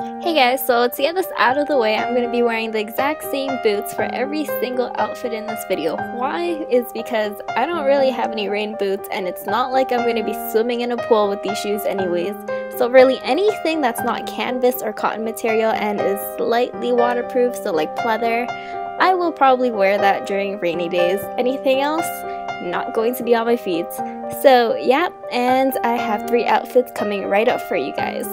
Hey guys, so to get this out of the way, I'm going to be wearing the exact same boots for every single outfit in this video. Why? Is because I don't really have any rain boots and it's not like I'm going to be swimming in a pool with these shoes anyways. So really anything that's not canvas or cotton material and is slightly waterproof, so like pleather, I will probably wear that during rainy days. Anything else? Not going to be on my feet. So yeah, and I have 3 outfits coming right up for you guys.